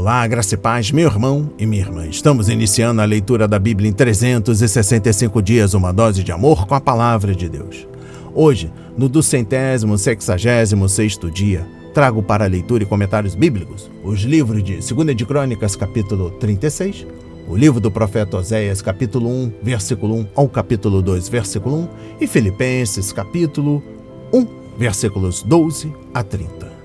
Olá, graça e paz, meu irmão e minha irmã. Estamos iniciando a leitura da Bíblia em 365 dias, uma dose de amor com a palavra de Deus. Hoje, no 266º dia, trago para leitura e comentários bíblicos os livros de 2 de Crônicas, capítulo 36, o livro do profeta Oséias, capítulo 1, versículo 1 ao capítulo 2, versículo 1, e Filipenses, capítulo 1, versículos 12 a 30.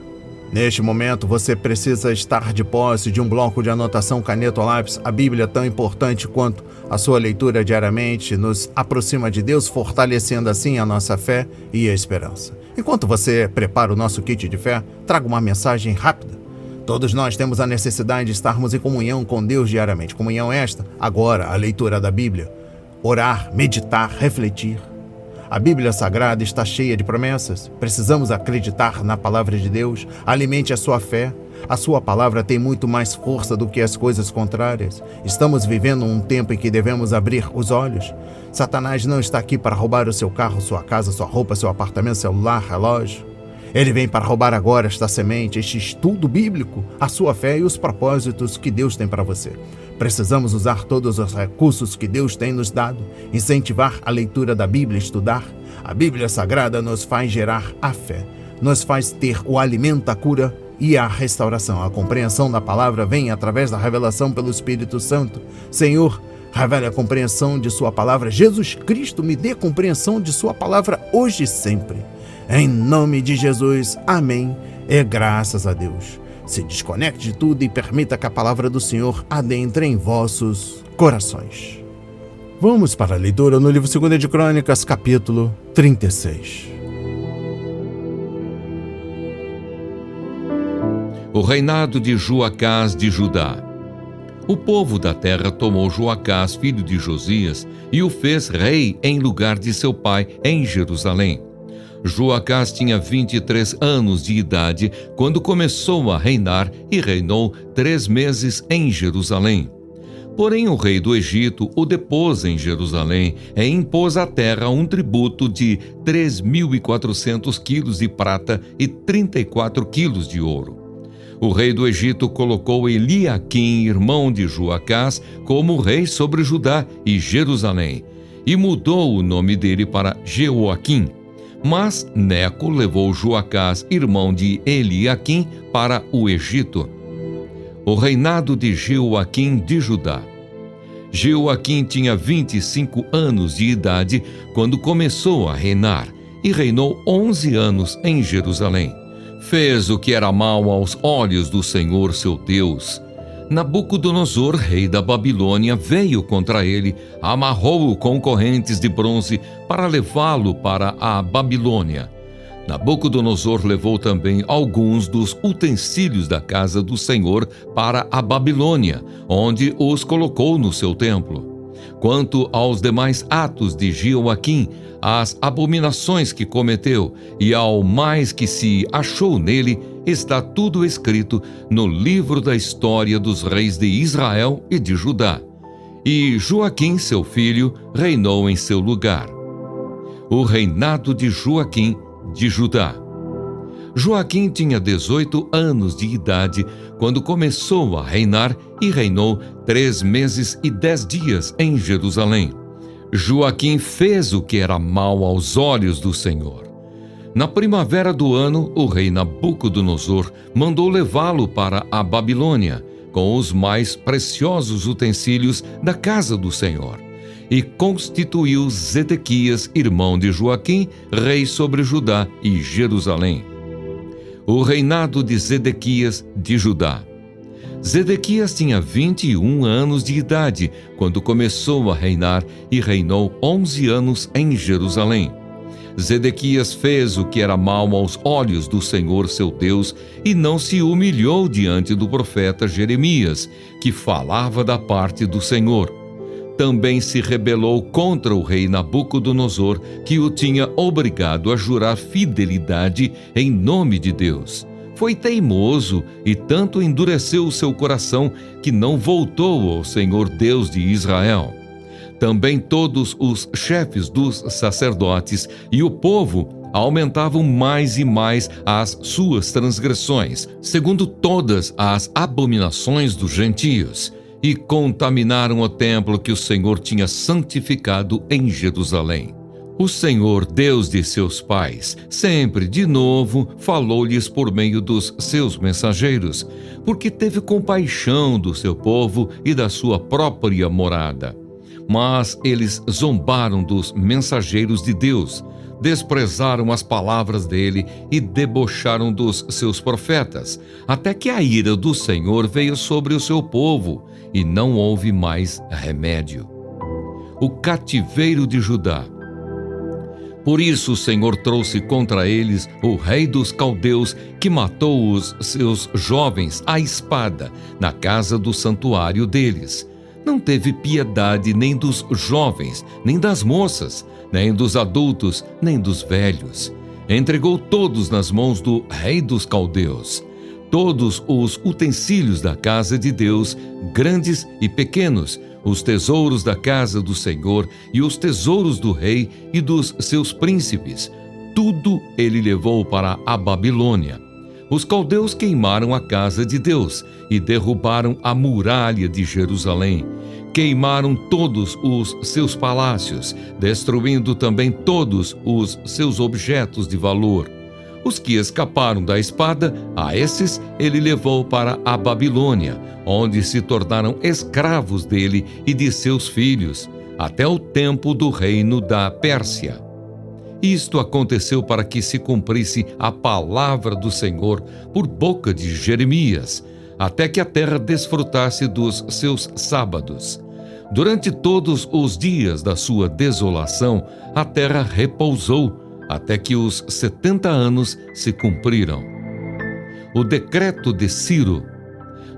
Neste momento, você precisa estar de posse de um bloco de anotação, caneta ou lápis. A Bíblia, tão importante quanto a sua leitura diariamente, nos aproxima de Deus, fortalecendo assim a nossa fé e a esperança. Enquanto você prepara o nosso kit de fé, trago uma mensagem rápida. Todos nós temos a necessidade de estarmos em comunhão com Deus diariamente. Comunhão esta, agora, a leitura da Bíblia. Orar, meditar, refletir. A Bíblia Sagrada está cheia de promessas. Precisamos acreditar na palavra de Deus. Alimente a sua fé. A sua palavra tem muito mais força do que as coisas contrárias. Estamos vivendo um tempo em que devemos abrir os olhos. Satanás não está aqui para roubar o seu carro, sua casa, sua roupa, seu apartamento, celular, relógio. Ele vem para roubar agora esta semente, este estudo bíblico, a sua fé e os propósitos que Deus tem para você. Precisamos usar todos os recursos que Deus tem nos dado, incentivar a leitura da Bíblia, estudar. A Bíblia Sagrada nos faz gerar a fé, nos faz ter o alimento, a cura e a restauração. A compreensão da palavra vem através da revelação pelo Espírito Santo. Senhor, revele a compreensão de sua palavra. Jesus Cristo, me dê compreensão de sua palavra hoje e sempre. Em nome de Jesus, amém, e graças a Deus. Se desconecte de tudo e permita que a palavra do Senhor adentre em vossos corações. Vamos para a leitura no livro 2 de Crônicas, capítulo 36. O reinado de Joacás de Judá. O povo da terra tomou Joacás, filho de Josias, e o fez rei em lugar de seu pai em Jerusalém. Joacás tinha 23 anos de idade quando começou a reinar e reinou 3 meses em Jerusalém. Porém, o rei do Egito o depôs em Jerusalém e impôs à terra um tributo de 3.400 quilos de prata e 34 quilos de ouro. O rei do Egito colocou Eliaquim, irmão de Joacás, como rei sobre Judá e Jerusalém, e mudou o nome dele para Jeoaquim. Mas Neco levou Joacás, irmão de Eliaquim, para o Egito. O reinado de Jeoaquim de Judá. Jeoaquim tinha 25 anos de idade quando começou a reinar, e reinou 11 anos em Jerusalém. Fez o que era mal aos olhos do Senhor seu Deus. Nabucodonosor, rei da Babilônia, veio contra ele, amarrou-o com correntes de bronze para levá-lo para a Babilônia. Nabucodonosor levou também alguns dos utensílios da casa do Senhor para a Babilônia, onde os colocou no seu templo. Quanto aos demais atos de Jeoaquim, às abominações que cometeu e ao mais que se achou nele, está tudo escrito no livro da história dos reis de Israel e de Judá. E Joaquim, seu filho, reinou em seu lugar. O reinado de Joaquim de Judá. Joaquim tinha 18 anos de idade quando começou a reinar e reinou 3 meses e 10 dias em Jerusalém. Joaquim fez o que era mal aos olhos do Senhor. Na primavera do ano, o rei Nabucodonosor mandou levá-lo para a Babilônia, com os mais preciosos utensílios da casa do Senhor, e constituiu Zedequias, irmão de Joaquim, rei sobre Judá e Jerusalém. O reinado de Zedequias de Judá. Zedequias tinha 21 anos de idade quando começou a reinar e reinou 11 anos em Jerusalém. Zedequias fez o que era mal aos olhos do Senhor seu Deus e não se humilhou diante do profeta Jeremias, que falava da parte do Senhor. Também se rebelou contra o rei Nabucodonosor, que o tinha obrigado a jurar fidelidade em nome de Deus. Foi teimoso e tanto endureceu o seu coração que não voltou ao Senhor Deus de Israel. Também todos os chefes dos sacerdotes e o povo aumentavam mais e mais as suas transgressões, segundo todas as abominações dos gentios, e contaminaram o templo que o Senhor tinha santificado em Jerusalém. O Senhor, Deus de seus pais, sempre de novo falou-lhes por meio dos seus mensageiros, porque teve compaixão do seu povo e da sua própria morada. Mas eles zombaram dos mensageiros de Deus, desprezaram as palavras dele e debocharam dos seus profetas, até que a ira do Senhor veio sobre o seu povo, e não houve mais remédio. O cativeiro de Judá. Por isso o Senhor trouxe contra eles o rei dos caldeus, que matou os seus jovens à espada na casa do santuário deles. Não teve piedade nem dos jovens, nem das moças, nem dos adultos, nem dos velhos. Entregou todos nas mãos do rei dos caldeus. Todos os utensílios da casa de Deus, grandes e pequenos, os tesouros da casa do Senhor e os tesouros do rei e dos seus príncipes, tudo ele levou para a Babilônia. Os caldeus queimaram a casa de Deus e derrubaram a muralha de Jerusalém. Queimaram todos os seus palácios, destruindo também todos os seus objetos de valor. Os que escaparam da espada, a esses ele levou para a Babilônia, onde se tornaram escravos dele e de seus filhos, até o tempo do reino da Pérsia. Isto aconteceu para que se cumprisse a palavra do Senhor por boca de Jeremias, até que a terra desfrutasse dos seus sábados. Durante todos os dias da sua desolação, a terra repousou, até que os 70 anos se cumpriram. O decreto de Ciro.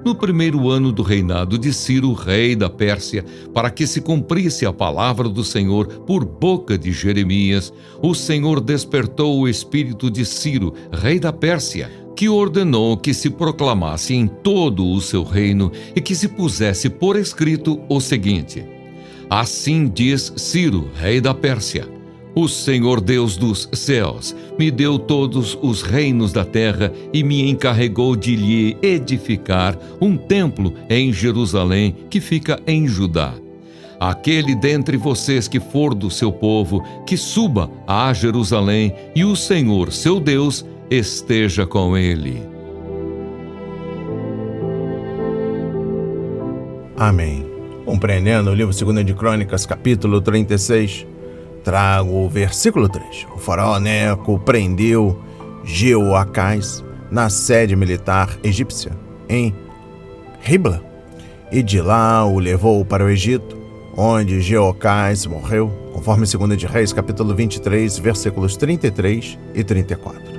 No primeiro ano do reinado de Ciro, rei da Pérsia, para que se cumprisse a palavra do Senhor por boca de Jeremias, o Senhor despertou o espírito de Ciro, rei da Pérsia, que ordenou que se proclamasse em todo o seu reino e que se pusesse por escrito o seguinte: Assim diz Ciro, rei da Pérsia: O Senhor Deus dos céus me deu todos os reinos da terra e me encarregou de lhe edificar um templo em Jerusalém, que fica em Judá. Aquele dentre vocês que for do seu povo, que suba a Jerusalém, e o Senhor, seu Deus, esteja com ele. Amém. Compreendendo o livro 2 de Crônicas, capítulo 36, trago o versículo 3. O faraó Neco prendeu Jeoacás na sede militar egípcia, em Ribla, e de lá o levou para o Egito, onde Jeoacás morreu, conforme 2 de Reis, capítulo 23, versículos 33 e 34.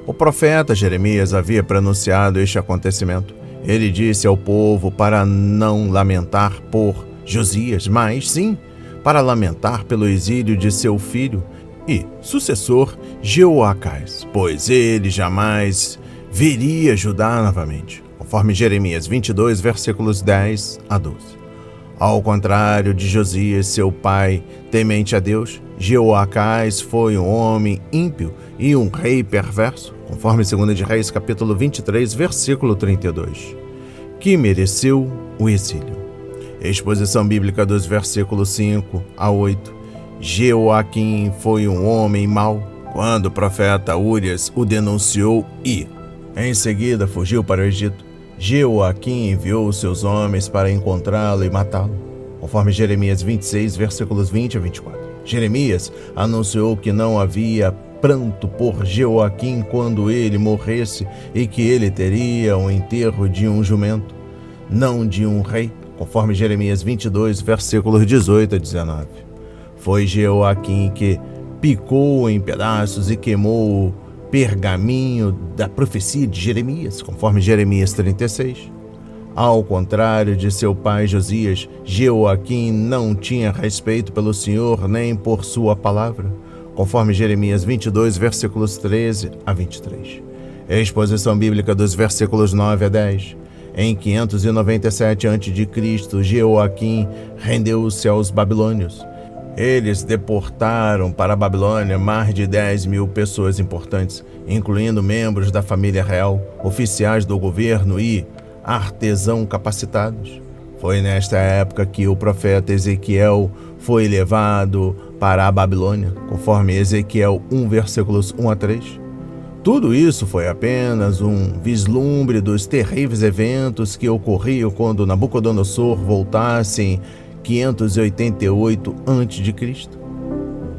O profeta Jeremias havia pronunciado este acontecimento. Ele disse ao povo para não lamentar por Josias, mas sim para lamentar pelo exílio de seu filho e sucessor Jeoacás, pois ele jamais veria Judá novamente, conforme Jeremias 22, versículos 10 a 12. Ao contrário de Josias, seu pai, temente a Deus, Jeoacás foi um homem ímpio e um rei perverso, conforme 2 de Reis, capítulo 23, versículo 32, que mereceu o exílio. Exposição bíblica dos versículos 5 a 8. Jeoaquim foi um homem mau quando o profeta Urias o denunciou e, em seguida, fugiu para o Egito. Jeoaquim enviou seus homens para encontrá-lo e matá-lo, conforme Jeremias 26, versículos 20 a 24. Jeremias anunciou que não havia pranto por Jeoaquim quando ele morresse e que ele teria o enterro de um jumento, não de um rei, conforme Jeremias 22, versículos 18 a 19. Foi Jeoaquim que picou em pedaços e queimou o pergaminho da profecia de Jeremias, conforme Jeremias 36. Ao contrário de seu pai Josias, Jeoaquim não tinha respeito pelo Senhor nem por sua palavra, conforme Jeremias 22, versículos 13 a 23. Exposição bíblica dos versículos 9 a 10. Em 597 a.C., Jeoaquim rendeu-se aos babilônios Eles deportaram para a Babilônia mais de 10.000 pessoas importantes, incluindo membros da família real, oficiais do governo e artesãos capacitados. Foi nesta época que o profeta Ezequiel foi levado para a Babilônia, conforme Ezequiel 1, versículos 1 a 3. Tudo isso foi apenas um vislumbre dos terríveis eventos que ocorriam quando Nabucodonosor voltasse em 588 a.C.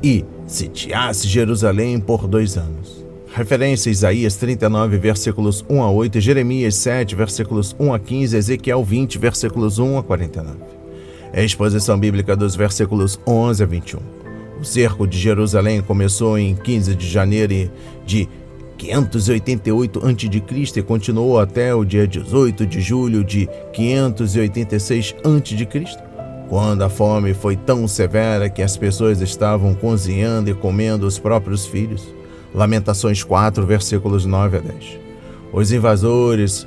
e sitiasse Jerusalém por 2 anos. Referência a Isaías 39, versículos 1 a 8, Jeremias 7, versículos 1 a 15, Ezequiel 20, versículos 1 a 49. A exposição bíblica dos versículos 11 a 21. O cerco de Jerusalém começou em 15 de janeiro de 588 a.C. e continuou até o dia 18 de julho de 586 a.C., quando a fome foi tão severa que as pessoas estavam cozinhando e comendo os próprios filhos. Lamentações 4, versículos 9 a 10. Os invasores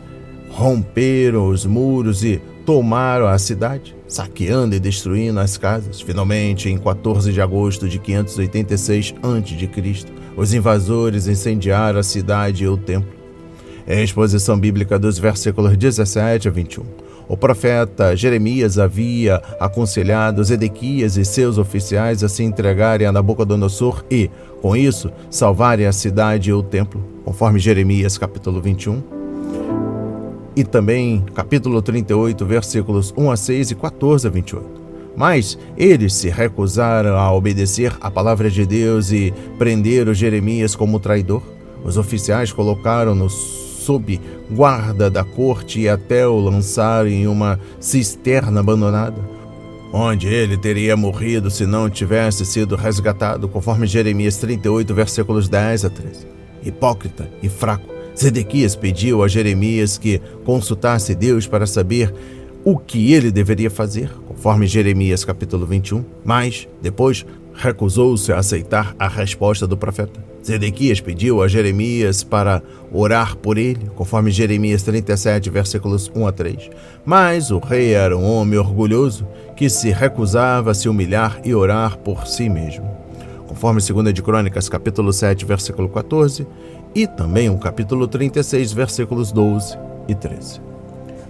romperam os muros e tomaram a cidade, saqueando e destruindo as casas. Finalmente, em 14 de agosto de 586 a.C., os invasores incendiaram a cidade e o templo. É a exposição bíblica dos versículos 17 a 21. O profeta Jeremias havia aconselhado Zedequias e seus oficiais a se entregarem a Nabucodonosor e, com isso, salvarem a cidade e o templo, conforme Jeremias capítulo 21. E também capítulo 38, versículos 1 a 6 e 14 a 28. Mas eles se recusaram a obedecer à palavra de Deus e prenderam Jeremias como traidor. Os oficiais colocaram-no sob guarda da corte e até o lançaram em uma cisterna abandonada, onde ele teria morrido se não tivesse sido resgatado, conforme Jeremias 38, versículos 10 a 13. Hipócrita e fraco, Zedequias pediu a Jeremias que consultasse Deus para saber o que ele deveria fazer, conforme Jeremias capítulo 21, mas depois recusou-se a aceitar a resposta do profeta. Zedequias pediu a Jeremias para orar por ele, conforme Jeremias 37, versículos 1 a 3. Mas o rei era um homem orgulhoso que se recusava a se humilhar e orar por si mesmo, conforme 2 de Crônicas capítulo 7, versículo 14, e também o capítulo 36, versículos 12 e 13.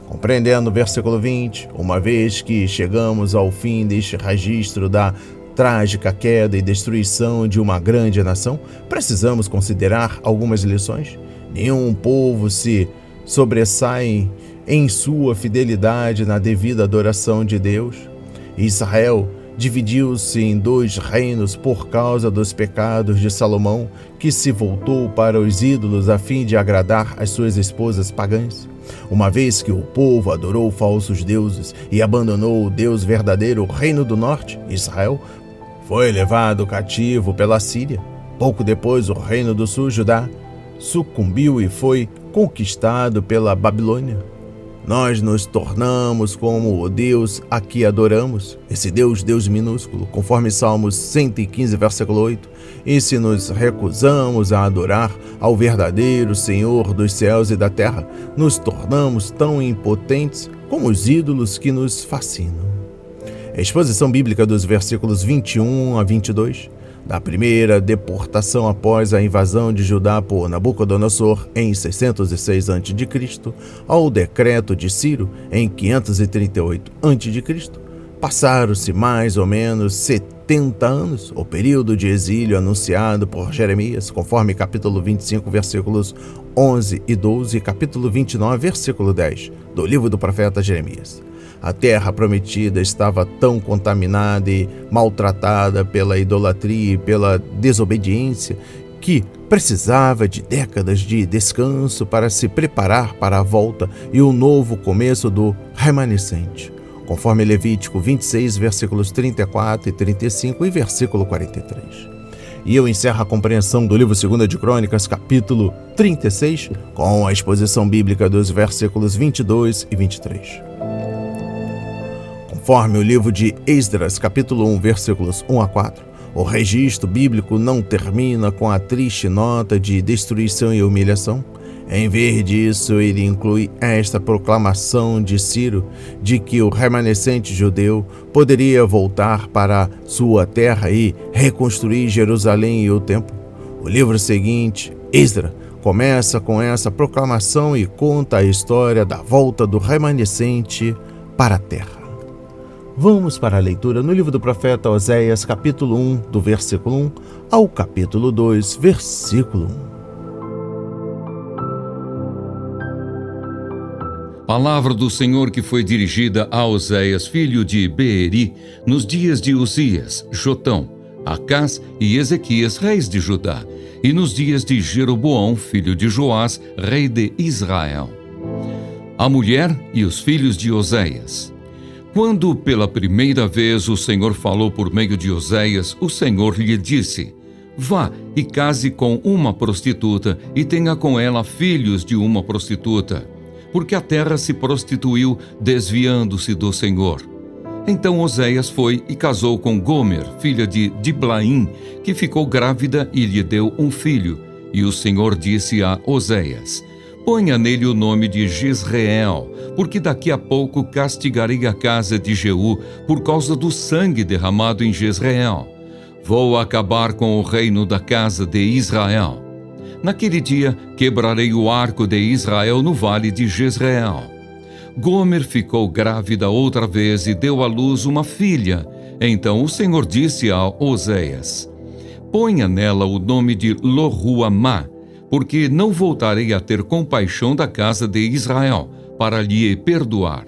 Compreendendo o versículo 20, uma vez que chegamos ao fim deste registro da trágica queda e destruição de uma grande nação, precisamos considerar algumas lições. Nenhum povo se sobressai em sua fidelidade na devida adoração de Deus. Israel dividiu-se em 2 reinos por causa dos pecados de Salomão, que se voltou para os ídolos a fim de agradar as suas esposas pagãs. Uma vez que o povo adorou falsos deuses e abandonou o Deus verdadeiro, o reino do norte, Israel, foi levado cativo pela Síria. Pouco depois, o reino do sul, Judá, sucumbiu e foi conquistado pela Babilônia. Nós nos tornamos como o Deus a que adoramos, esse Deus minúsculo, conforme Salmos 115, versículo 8. E se nos recusamos a adorar ao verdadeiro Senhor dos céus e da terra, nos tornamos tão impotentes como os ídolos que nos fascinam. A exposição bíblica dos versículos 21 a 22, da primeira deportação após a invasão de Judá por Nabucodonosor em 606 a.C., ao decreto de Ciro em 538 a.C., passaram-se mais ou menos 70 anos, o período de exílio anunciado por Jeremias, conforme capítulo 25, versículos 11 e 12, e capítulo 29, versículo 10, do livro do profeta Jeremias. A terra prometida estava tão contaminada e maltratada pela idolatria e pela desobediência que precisava de décadas de descanso para se preparar para a volta e o novo começo do remanescente, conforme Levítico 26, versículos 34 e 35 e versículo 43. E eu encerro a compreensão do livro 2 de Crônicas, capítulo 36, com a exposição bíblica dos versículos 22 e 23. Conforme o livro de Esdras, capítulo 1, versículos 1 a 4, o registro bíblico não termina com a triste nota de destruição e humilhação. Em vez disso, ele inclui esta proclamação de Ciro de que o remanescente judeu poderia voltar para sua terra e reconstruir Jerusalém e o templo. O livro seguinte, Esdras, começa com essa proclamação e conta a história da volta do remanescente para a terra. Vamos para a leitura no livro do profeta Oséias, capítulo 1, do versículo 1 ao capítulo 2, versículo 1. Palavra do Senhor que foi dirigida a Oséias, filho de Beeri, nos dias de Uzias, Jotão, Acás e Ezequias, reis de Judá, e nos dias de Jeroboão, filho de Joás, rei de Israel. A mulher e os filhos de Oséias. Quando pela primeira vez o Senhor falou por meio de Oséias, o Senhor lhe disse: Vá e case com uma prostituta e tenha com ela filhos de uma prostituta, porque a terra se prostituiu, desviando-se do Senhor. Então Oséias foi e casou com Gomer, filha de Diblaim, que ficou grávida e lhe deu um filho. E o Senhor disse a Oséias: Ponha nele o nome de Jezreel, porque daqui a pouco castigarei a casa de Jeú por causa do sangue derramado em Jezreel. Vou acabar com o reino da casa de Israel. Naquele dia, quebrarei o arco de Israel no vale de Jezreel. Gomer ficou grávida outra vez e deu à luz uma filha. Então o Senhor disse a Oséias: Ponha nela o nome de Lo-ruamá, porque não voltarei a ter compaixão da casa de Israel, para lhe perdoar.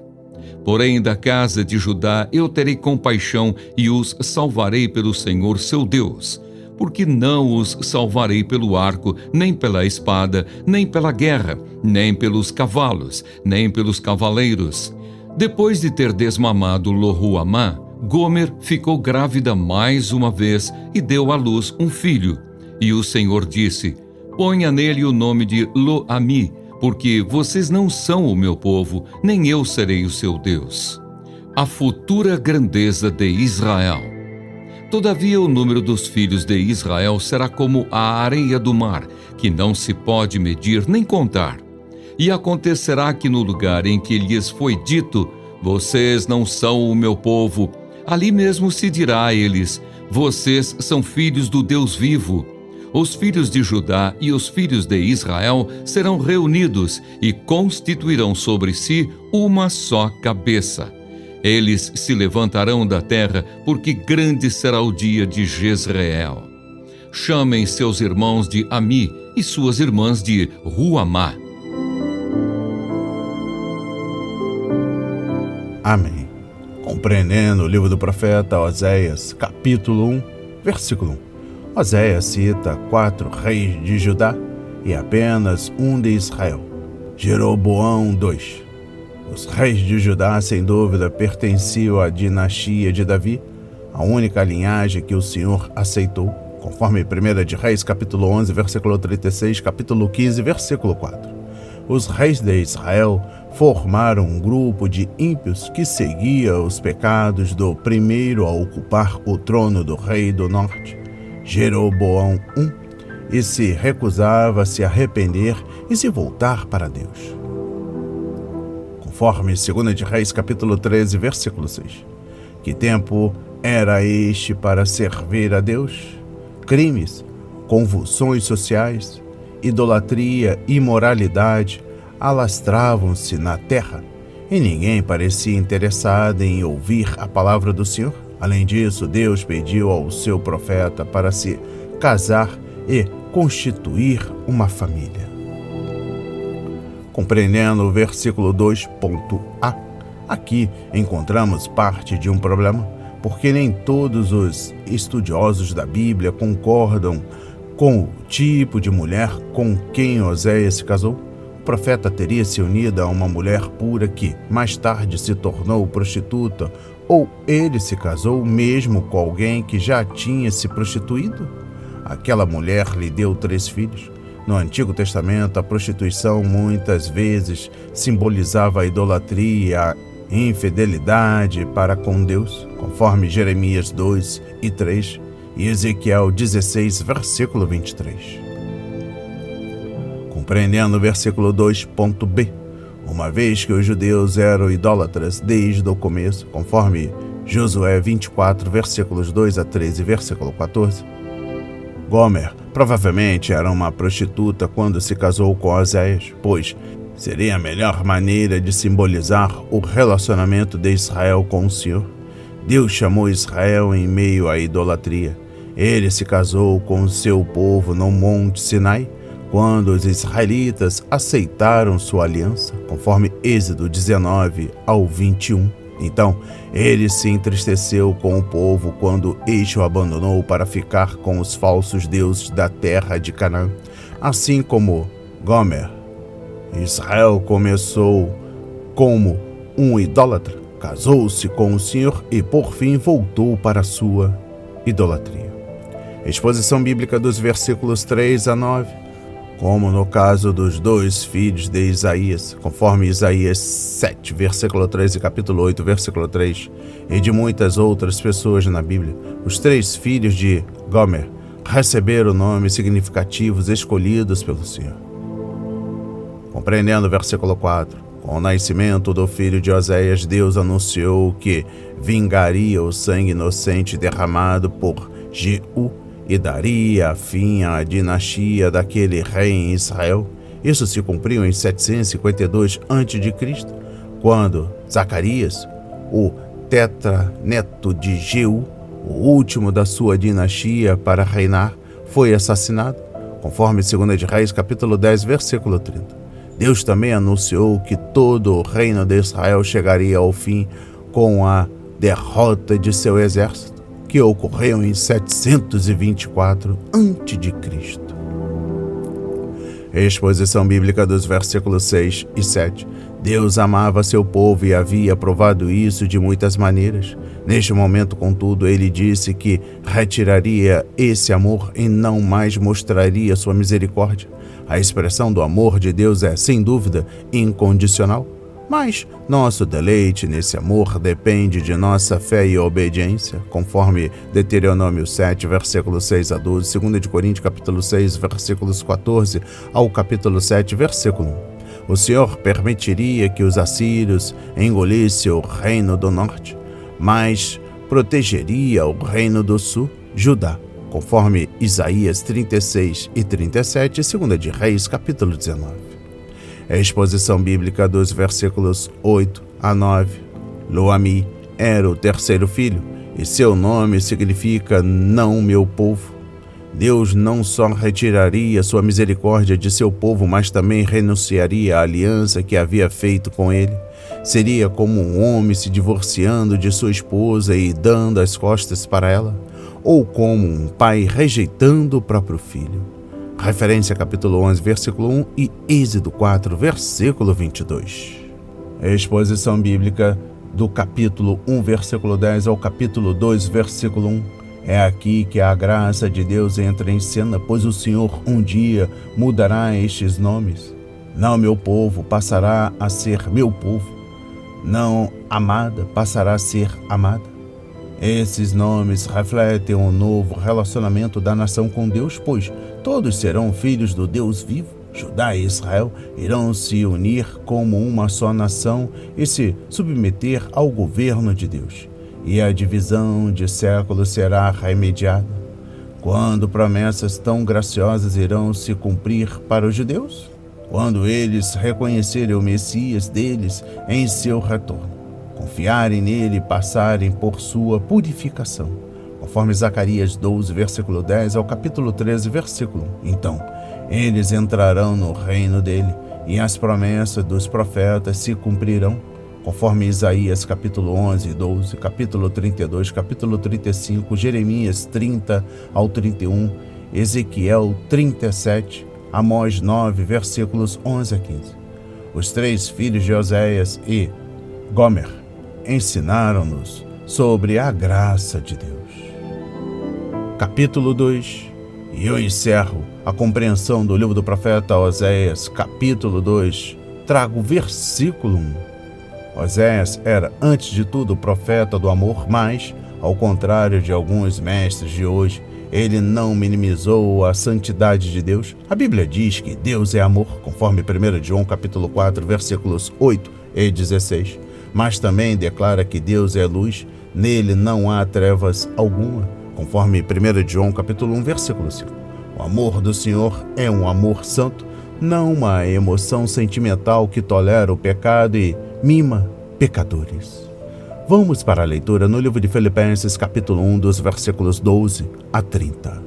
Porém, da casa de Judá eu terei compaixão e os salvarei pelo Senhor seu Deus. Porque não os salvarei pelo arco, nem pela espada, nem pela guerra, nem pelos cavalos, nem pelos cavaleiros. Depois de ter desmamado Lo-ruamá, Gomer ficou grávida mais uma vez e deu à luz um filho. E o Senhor disse: Ponha nele o nome de Lo-ami, porque vocês não são o meu povo, nem eu serei o seu Deus. A futura grandeza de Israel. Todavia o número dos filhos de Israel será como a areia do mar, que não se pode medir nem contar. E acontecerá que no lugar em que lhes foi dito: Vocês não são o meu povo, ali mesmo se dirá a eles: Vocês são filhos do Deus vivo. Os filhos de Judá e os filhos de Israel serão reunidos e constituirão sobre si uma só cabeça. Eles se levantarão da terra, porque grande será o dia de Jezreel. Chamem seus irmãos de Ami e suas irmãs de Ruamá. Amém. Compreendendo o livro do profeta Oséias, capítulo 1, versículo 1. Oséias cita 4 reis de Judá e apenas um de Israel, Jeroboão II. Os reis de Judá, sem dúvida, pertenciam à dinastia de Davi, a única linhagem que o Senhor aceitou, conforme 1 de Reis, capítulo 11, versículo 36, capítulo 15, versículo 4. Os reis de Israel formaram um grupo de ímpios que seguia os pecados do primeiro a ocupar o trono do rei do norte, Jeroboão I, e se recusava a se arrepender e se voltar para Deus. Conforme 2 de Reis, capítulo 13, versículo 6. Que tempo era este para servir a Deus? Crimes, convulsões sociais, idolatria, imoralidade alastravam-se na terra e ninguém parecia interessado em ouvir a palavra do Senhor. Além disso, Deus pediu ao seu profeta para se casar e constituir uma família. Compreendendo o versículo 2.a, aqui encontramos parte de um problema, porque nem todos os estudiosos da Bíblia concordam com o tipo de mulher com quem Oséias se casou. O profeta teria se unido a uma mulher pura que mais tarde se tornou prostituta, ou ele se casou mesmo com alguém que já tinha se prostituído? Aquela mulher lhe deu 3 filhos. No Antigo Testamento, a prostituição muitas vezes simbolizava a idolatria e a infidelidade para com Deus, conforme Jeremias 2 e 3 e Ezequiel 16, versículo 23. Compreendendo o versículo 2.b. Uma vez que os judeus eram idólatras desde o começo, conforme Josué 24, versículos 2 a 13 e versículo 14. Gomer provavelmente era uma prostituta quando se casou com Oséias, pois seria a melhor maneira de simbolizar o relacionamento de Israel com o Senhor. Deus chamou Israel em meio à idolatria. Ele se casou com o seu povo no Monte Sinai, quando os israelitas aceitaram sua aliança, conforme Êxodo 19 ao 21. Então, ele se entristeceu com o povo quando este o abandonou para ficar com os falsos deuses da terra de Canaã. Assim como Gomer, Israel começou como um idólatra, casou-se com o Senhor e, por fim, voltou para a sua idolatria. Exposição bíblica dos versículos 3 a 9. Como no caso dos dois filhos de Isaías, conforme Isaías 7, versículo 3 e capítulo 8, versículo 3, e de muitas outras pessoas na Bíblia, os 3 filhos de Gomer receberam nomes significativos escolhidos pelo Senhor. Compreendendo o versículo 4, com o nascimento do filho de Oséias, Deus anunciou que vingaria o sangue inocente derramado por Jeú e daria fim à dinastia daquele rei em Israel. Isso se cumpriu em 752 a.C., quando Zacarias, o tetraneto de Jeú, o último da sua dinastia para reinar, foi assassinado, conforme 2 de Reis, capítulo 10, versículo 30. Deus também anunciou que todo o reino de Israel chegaria ao fim com a derrota de seu exército, que ocorreu em 724 a.C. Exposição bíblica dos versículos 6 e 7. Deus amava seu povo e havia provado isso de muitas maneiras. Neste momento, contudo, ele disse que retiraria esse amor e não mais mostraria sua misericórdia. A expressão do amor de Deus é, sem dúvida, incondicional. Mas nosso deleite nesse amor depende de nossa fé e obediência, conforme Deuteronômio 7, versículos 6 a 12, 2 de Coríntios, capítulo 6, versículos 14 ao capítulo 7, versículo 1. O Senhor permitiria que os assírios engolissem o reino do norte, mas protegeria o reino do sul, Judá, conforme Isaías 36 e 37, 2 de Reis, capítulo 19. A exposição bíblica dos versículos 8 a 9. Loami era o terceiro filho, e seu nome significa não meu povo. Deus não só retiraria sua misericórdia de seu povo, mas também renunciaria à aliança que havia feito com ele. Seria como um homem se divorciando de sua esposa e dando as costas para ela, ou como um pai rejeitando o próprio filho. Referência a capítulo 11, versículo 1 e Êxodo 4, versículo 22. Exposição bíblica do capítulo 1, versículo 10 ao capítulo 2, versículo 1. É aqui que a graça de Deus entra em cena, pois o Senhor um dia mudará estes nomes. Não meu povo passará a ser meu povo, não amada passará a ser amada. Esses nomes refletem um novo relacionamento da nação com Deus, pois todos serão filhos do Deus vivo. Judá e Israel irão se unir como uma só nação e se submeter ao governo de Deus. E a divisão de séculos será remediada. Quando promessas tão graciosas irão se cumprir para os judeus? Quando eles reconhecerem o Messias deles em seu retorno, confiarem nele e passarem por sua purificação, conforme Zacarias 12, versículo 10 ao capítulo 13, versículo 1. Então, eles entrarão no reino dele e as promessas dos profetas se cumprirão, conforme Isaías capítulo 11 e 12, capítulo 32, capítulo 35, Jeremias 30 ao 31, Ezequiel 37, Amós 9, versículos 11 a 15. Os 3 filhos de Oséias e Gomer ensinaram-nos sobre a graça de Deus. Capítulo 2. E eu encerro a compreensão do livro do profeta Oséias, capítulo 2. Trago o versículo 1. Oséias era, antes de tudo, profeta do amor, mas, ao contrário de alguns mestres de hoje, Ele não minimizou a santidade de Deus. A Bíblia diz que Deus é amor, conforme 1 João capítulo 4, versículos 8 e 16. Mas também declara que Deus é luz, nele não há trevas alguma, conforme 1 João capítulo 1, versículo 5. O amor do Senhor é um amor santo, não uma emoção sentimental que tolera o pecado e mima pecadores. Vamos para a leitura no livro de Filipenses, capítulo 1, dos versículos 12 a 30.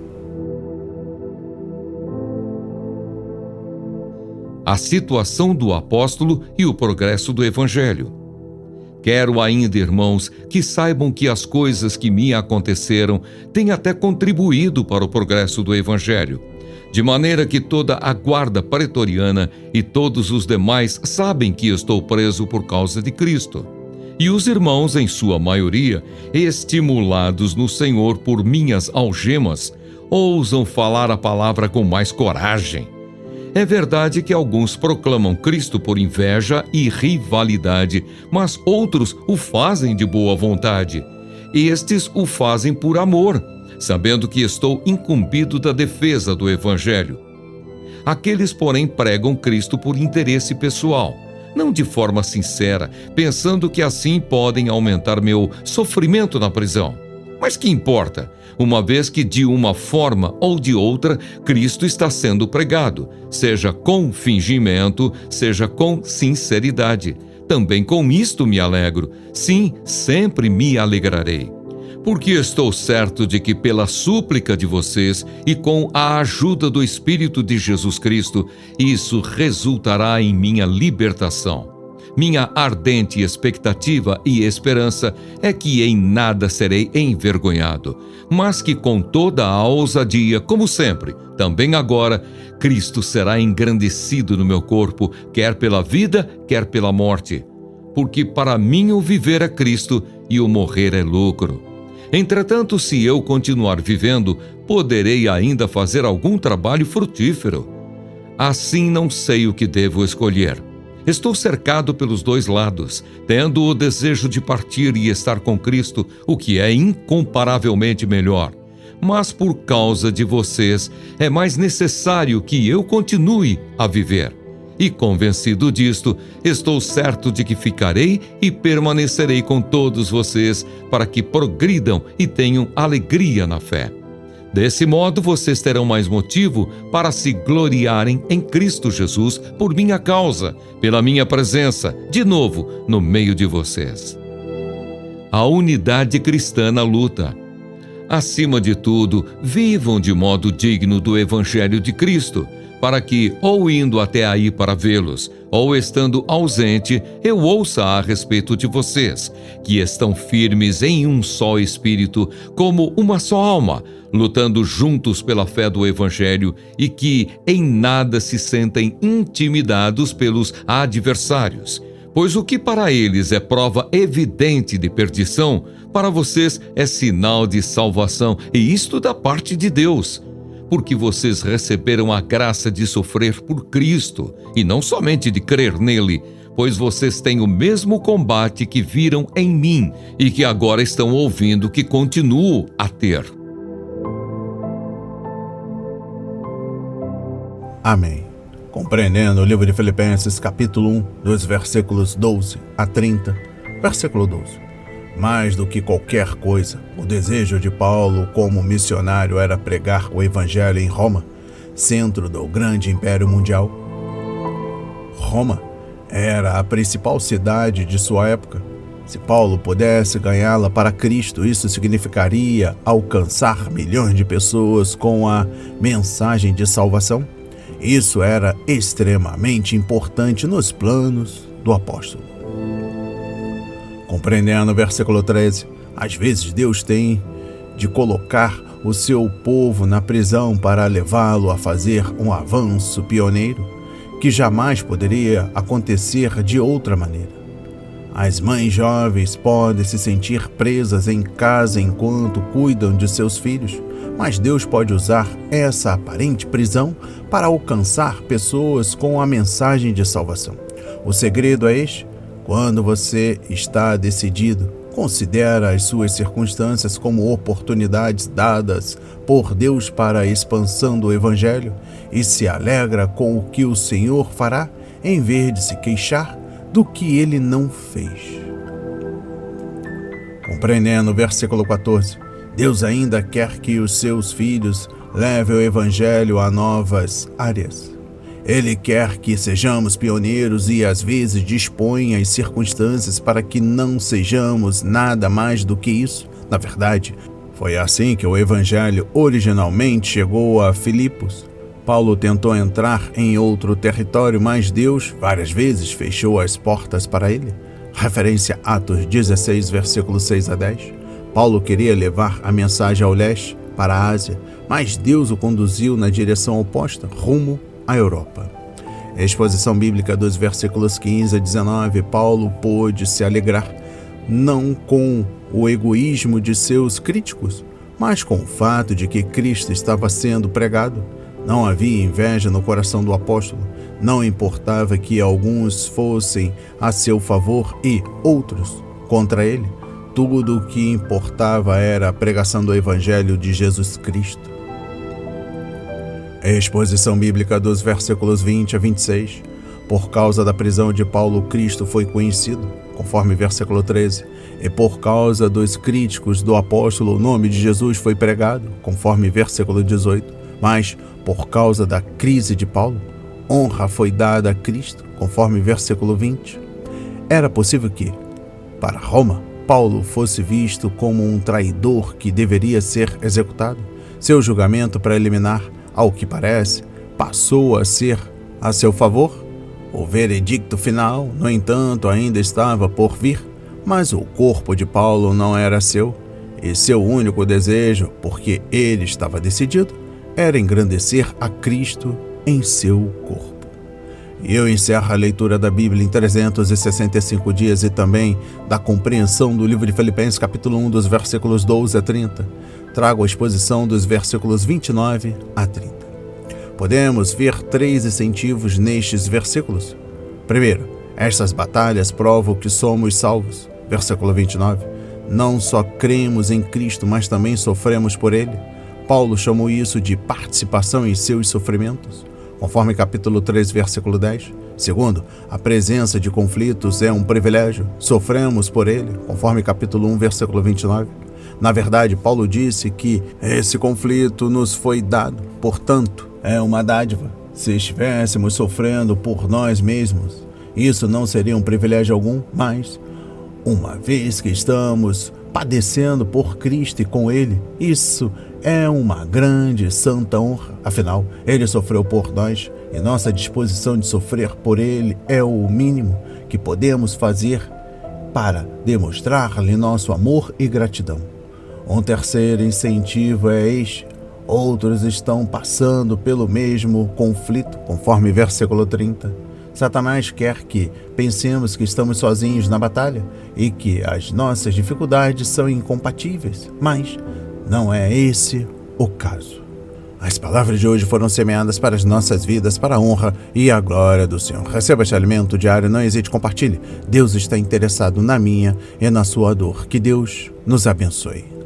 A situação do apóstolo e o progresso do Evangelho. Quero ainda, irmãos, que saibam que as coisas que me aconteceram têm até contribuído para o progresso do Evangelho, de maneira que toda a guarda pretoriana e todos os demais sabem que estou preso por causa de Cristo. E os irmãos, em sua maioria, estimulados no Senhor por minhas algemas, ousam falar a palavra com mais coragem. É verdade que alguns proclamam Cristo por inveja e rivalidade, mas outros o fazem de boa vontade. Estes o fazem por amor, sabendo que estou incumbido da defesa do Evangelho. Aqueles, porém, pregam Cristo por interesse pessoal, não de forma sincera, pensando que assim podem aumentar meu sofrimento na prisão. Mas que importa, uma vez que de uma forma ou de outra Cristo está sendo pregado, seja com fingimento, seja com sinceridade. Também com isto me alegro, sim, sempre me alegrarei. Porque estou certo de que pela súplica de vocês e com a ajuda do Espírito de Jesus Cristo, isso resultará em minha libertação. Minha ardente expectativa e esperança é que em nada serei envergonhado, mas que com toda a ousadia, como sempre, também agora, Cristo será engrandecido no meu corpo, quer pela vida, quer pela morte. Porque para mim o viver é Cristo e o morrer é lucro. Entretanto, se eu continuar vivendo, poderei ainda fazer algum trabalho frutífero. Assim não sei o que devo escolher. Estou cercado pelos dois lados, tendo o desejo de partir e estar com Cristo, o que é incomparavelmente melhor. Mas por causa de vocês, é mais necessário que eu continue a viver. E convencido disto, estou certo de que ficarei e permanecerei com todos vocês para que progridam e tenham alegria na fé. Desse modo, vocês terão mais motivo para se gloriarem em Cristo Jesus por minha causa, pela minha presença, de novo, no meio de vocês. A unidade cristã na luta. Acima de tudo, vivam de modo digno do Evangelho de Cristo, para que, ou indo até aí para vê-los, ou estando ausente, eu ouça a respeito de vocês, que estão firmes em um só espírito, como uma só alma, lutando juntos pela fé do Evangelho e que em nada se sentem intimidados pelos adversários. Pois o que para eles é prova evidente de perdição, para vocês é sinal de salvação, e isto da parte de Deus. Porque vocês receberam a graça de sofrer por Cristo, e não somente de crer nele, pois vocês têm o mesmo combate que viram em mim e que agora estão ouvindo que continuo a ter. Amém. Compreendendo o livro de Filipenses, capítulo 1, dos versículos 12 a 30, versículo 12. Mais do que qualquer coisa, o desejo de Paulo como missionário era pregar o Evangelho em Roma, centro do grande império mundial. Roma era a principal cidade de sua época. Se Paulo pudesse ganhá-la para Cristo, isso significaria alcançar milhões de pessoas com a mensagem de salvação. Isso era extremamente importante nos planos do apóstolo. Compreendendo o versículo 13, às vezes Deus tem de colocar o seu povo na prisão para levá-lo a fazer um avanço pioneiro que jamais poderia acontecer de outra maneira. As mães jovens podem se sentir presas em casa enquanto cuidam de seus filhos, mas Deus pode usar essa aparente prisão para alcançar pessoas com a mensagem de salvação. O segredo é este: quando você está decidido, considera as suas circunstâncias como oportunidades dadas por Deus para a expansão do Evangelho e se alegra com o que o Senhor fará, em vez de se queixar do que ele não fez. Compreendendo o versículo 14, Deus ainda quer que os seus filhos levem o Evangelho a novas áreas. Ele quer que sejamos pioneiros e às vezes dispõe as circunstâncias para que não sejamos nada mais do que isso. Na verdade, foi assim que o Evangelho originalmente chegou a Filipos. Paulo tentou entrar em outro território, mas Deus várias vezes fechou as portas para ele. Referência a Atos 16, versículos 6 a 10. Paulo queria levar a mensagem ao leste, para a Ásia, mas Deus o conduziu na direção oposta, rumo à Europa. A exposição bíblica dos versículos 15 a 19, Paulo pôde se alegrar, não com o egoísmo de seus críticos, mas com o fato de que Cristo estava sendo pregado. Não havia inveja no coração do apóstolo, não importava que alguns fossem a seu favor e outros contra ele. Tudo o que importava era a pregação do Evangelho de Jesus Cristo. A exposição bíblica dos versículos 20 a 26. Por causa da prisão de Paulo, Cristo foi conhecido, conforme versículo 13. E por causa dos críticos do apóstolo, o nome de Jesus foi pregado, conforme versículo 18. Mas, por causa da crise de Paulo, honra foi dada a Cristo, conforme versículo 20. Era possível que, para Roma, Paulo fosse visto como um traidor que deveria ser executado. Seu julgamento preliminar, ao que parece, passou a ser a seu favor. O veredicto final, no entanto, ainda estava por vir, mas o corpo de Paulo não era seu, e seu único desejo, porque ele estava decidido, era engrandecer a Cristo em seu corpo. E eu encerro a leitura da Bíblia em 365 dias e também da compreensão do livro de Filipenses, capítulo 1, dos versículos 12 a 30. Trago a exposição dos versículos 29 a 30. Podemos ver 3 incentivos nestes versículos. Primeiro, estas batalhas provam que somos salvos. Versículo 29. Não só cremos em Cristo, mas também sofremos por Ele. Paulo chamou isso de participação em seus sofrimentos, conforme capítulo 3, versículo 10. Segundo, a presença de conflitos é um privilégio. Sofremos por ele, conforme capítulo 1, versículo 29. Na verdade, Paulo disse que esse conflito nos foi dado, portanto, é uma dádiva. Se estivéssemos sofrendo por nós mesmos, isso não seria um privilégio algum, mas, uma vez que estamos padecendo por Cristo e com Ele, isso é uma grande e santa honra. Afinal, Ele sofreu por nós e nossa disposição de sofrer por Ele é o mínimo que podemos fazer para demonstrar-lhe nosso amor e gratidão. Um terceiro incentivo é este. Outros estão passando pelo mesmo conflito, conforme versículo 30. Satanás quer que pensemos que estamos sozinhos na batalha e que as nossas dificuldades são incompatíveis, mas não é esse o caso. As palavras de hoje foram semeadas para as nossas vidas, para a honra e a glória do Senhor. Receba este alimento diário, não hesite, compartilhe. Deus está interessado na minha e na sua dor. Que Deus nos abençoe.